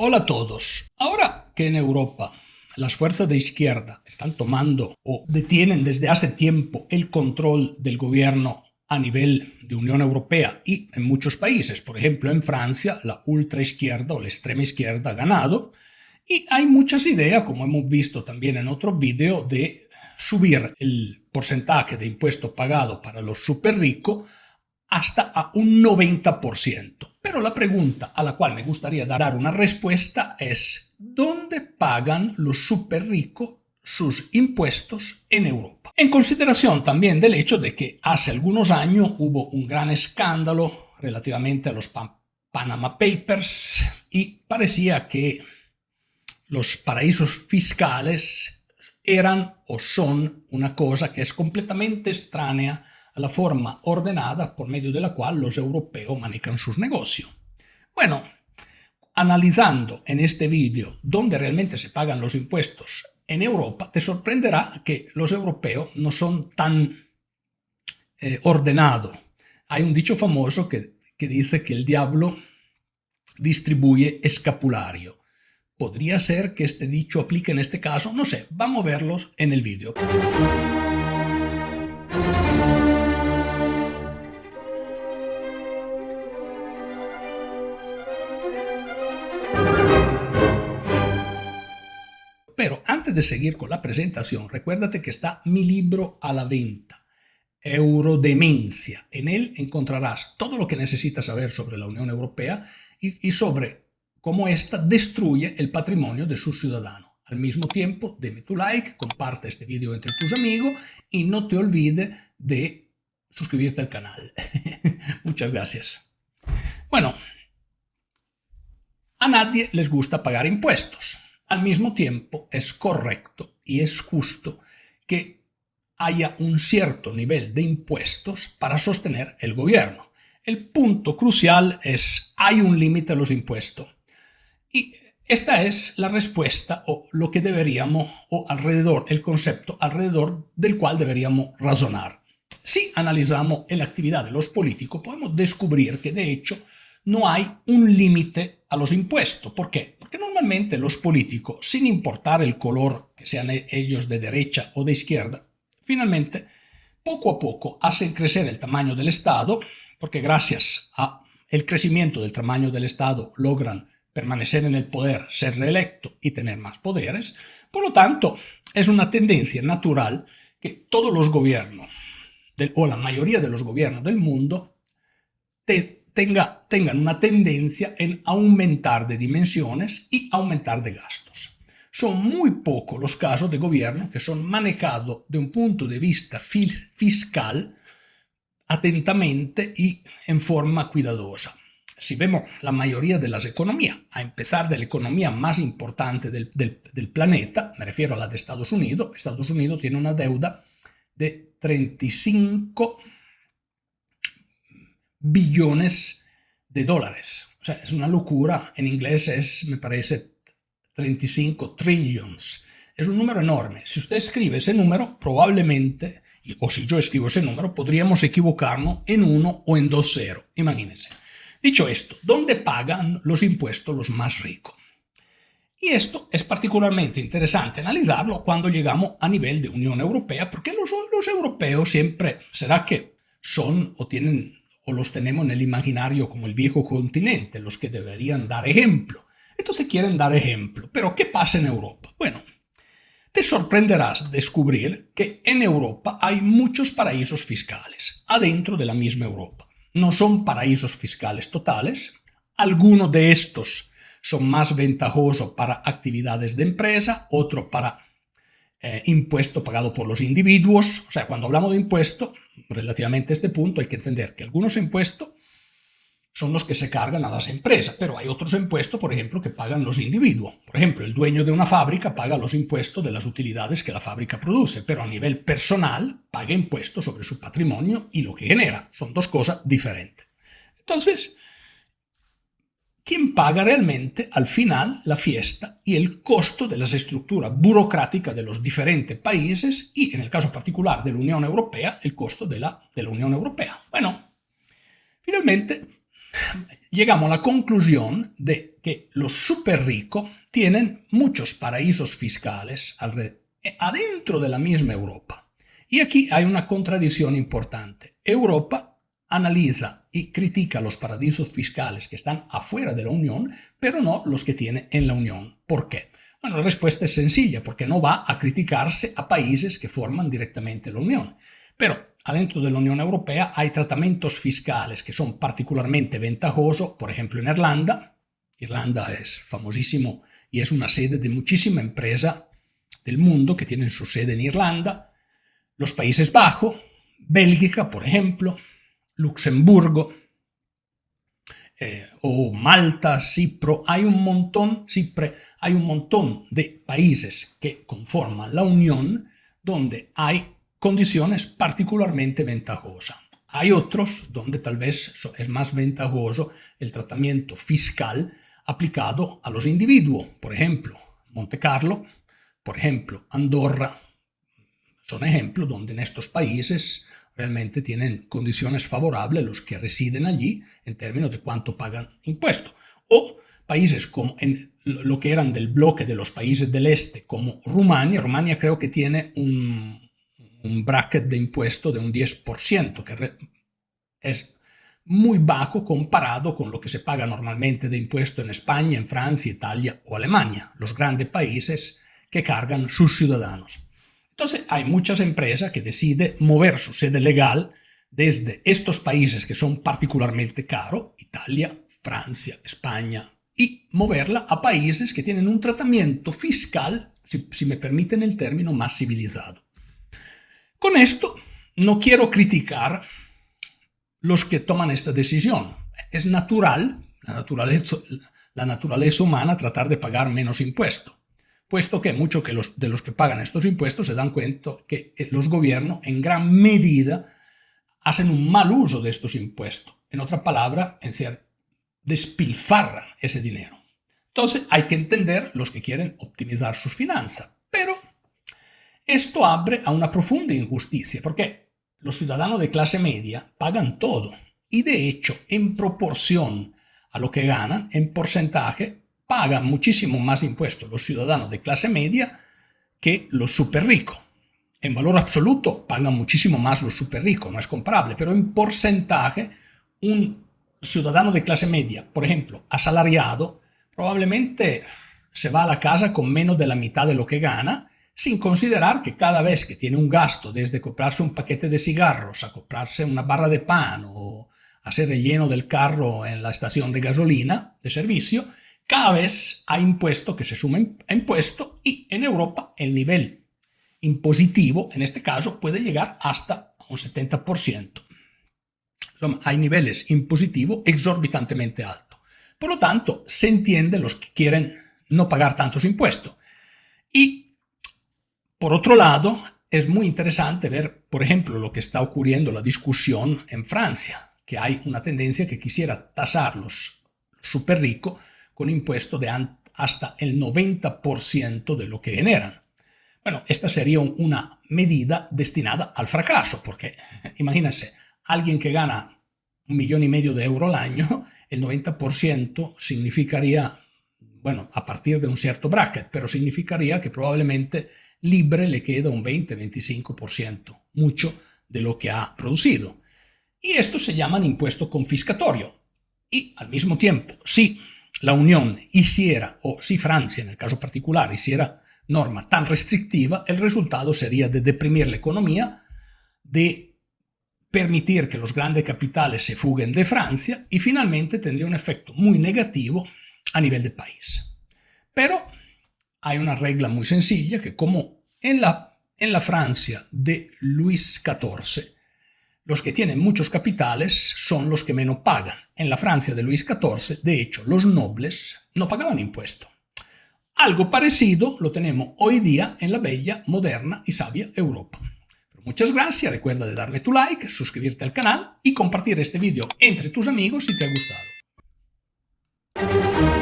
Hola a todos. Ahora que en Europa las fuerzas de izquierda están tomando o detienen desde hace tiempo el control del gobierno a nivel de Unión Europea y en muchos países, por ejemplo en Francia, la ultraizquierda o la extrema izquierda ha ganado y hay muchas ideas, como hemos visto también en otro video, de subir el porcentaje de impuesto pagado para los super ricos hasta a un 90%. Pero la pregunta a la cual me gustaría dar una respuesta es: ¿dónde pagan los super ricos sus impuestos en Europa? En consideración también del hecho de que hace algunos años hubo un gran escándalo relativamente a los Panama Papers y parecía que los paraísos fiscales eran o son una cosa que es completamente extraña a la forma ordenada por medio de la cual los europeos manejan sus negocios. Bueno, analizando en este vídeo dónde realmente se pagan los impuestos en Europa, te sorprenderá que los europeos no son tan ordenados. Hay un dicho famoso que dice que el diablo distribuye escapulario. ¿Podría ser que este dicho aplique en este caso? No sé, vamos a verlos en el vídeo. Pero antes de seguir con la presentación, recuérdate que está mi libro a la venta, Eurodemencia. En él encontrarás todo lo que necesitas saber sobre la Unión Europea y sobre cómo ésta destruye el patrimonio de sus ciudadanos. Al mismo tiempo, dame tu like, comparte este video entre tus amigos y no te olvides de suscribirte al canal. Muchas gracias. Bueno, a nadie les gusta pagar impuestos. Al mismo tiempo, es correcto y es justo que haya un cierto nivel de impuestos para sostener el gobierno. El punto crucial es: hay un límite a los impuestos. Y esta es la respuesta o lo que deberíamos, o alrededor, el concepto alrededor del cual deberíamos razonar. Si analizamos la actividad de los políticos, podemos descubrir que de hecho no hay un límite a los impuestos. ¿Por qué? Porque normalmente los políticos, sin importar el color, que sean ellos de derecha o de izquierda, finalmente, poco a poco, hacen crecer el tamaño del Estado, porque gracias al crecimiento del tamaño del Estado logran permanecer en el poder, ser reelecto y tener más poderes. Por lo tanto, es una tendencia natural que todos los gobiernos, o la mayoría de los gobiernos del mundo, tengan una tendencia en aumentar de dimensiones y aumentar de gastos. Son muy pocos los casos de gobierno que son manejados de un punto de vista fiscal atentamente y en forma cuidadosa. Si vemos la mayoría de las economías, a empezar de la economía más importante del planeta, me refiero a la de Estados Unidos tiene una deuda de 35 billones de dólares. O sea, es una locura. En inglés me parece 35 trillions. Es un número enorme. Si usted escribe ese número, probablemente, o si yo escribo ese número, podríamos equivocarnos en 1 o en 2 ceros. Imagínense. Dicho esto, ¿dónde pagan los impuestos los más ricos? Y esto es particularmente interesante analizarlo cuando llegamos a nivel de Unión Europea, porque los europeos siempre, ¿será que son o tienen o los tenemos en el imaginario como el viejo continente, los que deberían dar ejemplo? Entonces quieren dar ejemplo. Pero ¿qué pasa en Europa? Bueno, te sorprenderás descubrir que en Europa hay muchos paraísos fiscales, adentro de la misma Europa. No son paraísos fiscales totales. Algunos de estos son más ventajosos para actividades de empresa, otro para impuesto pagado por los individuos. O sea, cuando hablamos de impuesto, relativamente a este punto hay que entender que algunos impuestos son los que se cargan a las empresas, pero hay otros impuestos, por ejemplo, que pagan los individuos. Por ejemplo, el dueño de una fábrica paga los impuestos de las utilidades que la fábrica produce, pero a nivel personal paga impuestos sobre su patrimonio y lo que genera. Son dos cosas diferentes. Entonces, ¿quién paga realmente al final la fiesta y el costo de las estructuras burocráticas de los diferentes países y, en el caso particular de la Unión Europea, el costo de la Unión Europea? Bueno, finalmente llegamos a la conclusión de que los súper ricos tienen muchos paraísos fiscales adentro de la misma Europa. Y aquí hay una contradicción importante. Europa analiza y critica los paraísos fiscales que están afuera de la Unión, pero no los que tiene en la Unión. ¿Por qué? Bueno, la respuesta es sencilla, porque no va a criticarse a países que forman directamente la Unión. Pero adentro de la Unión Europea hay tratamientos fiscales que son particularmente ventajosos, por ejemplo en Irlanda. Irlanda es famosísimo y es una sede de muchísima empresa del mundo que tienen su sede en Irlanda. Los Países Bajos, Bélgica, por ejemplo, Luxemburgo, o Malta, Cipro, hay un montón de países que conforman la Unión donde hay condiciones particularmente ventajosas. Hay otros donde tal vez es más ventajoso el tratamiento fiscal aplicado a los individuos. Por ejemplo, Monte Carlo, por ejemplo, Andorra, son ejemplos donde en estos países realmente tienen condiciones favorables los que residen allí en términos de cuánto pagan impuestos. O países como en lo que eran del bloque de los países del este, como Rumania. Rumania creo que tiene un bracket de impuesto de un 10%, que es muy bajo comparado con lo que se paga normalmente de impuesto en España, en Francia, Italia o Alemania, los grandes países que cargan sus ciudadanos. Entonces hay muchas empresas que deciden mover su sede legal desde estos países que son particularmente caros, Italia, Francia, España, y moverla a países que tienen un tratamiento fiscal, si me permiten el término, más civilizado. Con esto no quiero criticar los que toman esta decisión. Es natural, la naturaleza humana, tratar de pagar menos impuestos, puesto que muchos de los que pagan estos impuestos se dan cuenta que los gobiernos en gran medida hacen un mal uso de estos impuestos. En otra palabra, despilfarran ese dinero. Entonces hay que entender los que quieren optimizar sus finanzas, pero esto abre a una profunda injusticia, porque los ciudadanos de clase media pagan todo y de hecho en proporción a lo que ganan, en porcentaje, pagan muchísimo más impuestos los ciudadanos de clase media que los súper ricos. En valor absoluto pagan muchísimo más los súper ricos, no es comparable, pero en porcentaje un ciudadano de clase media, por ejemplo, asalariado, probablemente se va a la casa con menos de la mitad de lo que gana, sin considerar que cada vez que tiene un gasto, desde comprarse un paquete de cigarros a comprarse una barra de pan o hacer relleno del carro en la estación de gasolina de servicio, cada vez hay impuestos que se suman a impuestos y en Europa el nivel impositivo, en este caso, puede llegar hasta un 70%. Hay niveles impositivos exorbitantemente altos. Por lo tanto, se entiende los que quieren no pagar tantos impuestos. Y, por otro lado, es muy interesante ver, por ejemplo, lo que está ocurriendo, la discusión en Francia, que hay una tendencia que quisiera tasar los súper ricos con impuestos de hasta el 90% de lo que generan. Bueno, esta sería una medida destinada al fracaso, porque imagínense, alguien que gana 1,5 millones de euros al año, el 90% significaría, bueno, a partir de un cierto bracket, pero significaría que probablemente libre le queda un 20-25%, mucho de lo que ha producido. Y esto se llama impuesto confiscatorio. Y al mismo tiempo, si la Unión hiciera, o si Francia en el caso particular hiciera norma tan restrictiva, el resultado sería de deprimir la economía, de permitir que los grandes capitales se fuguen de Francia y finalmente tendría un efecto muy negativo a nivel de país. Pero hay una regla muy sencilla que como en la Francia de Luis XIV, los que tienen muchos capitales son los que menos pagan. En la Francia de Luis XIV, de hecho, los nobles no pagaban impuesto. Algo parecido lo tenemos hoy día en la bella, moderna y sabia Europa. Pero muchas gracias, recuerda de darme tu like, suscribirte al canal y compartir este vídeo entre tus amigos si te ha gustado.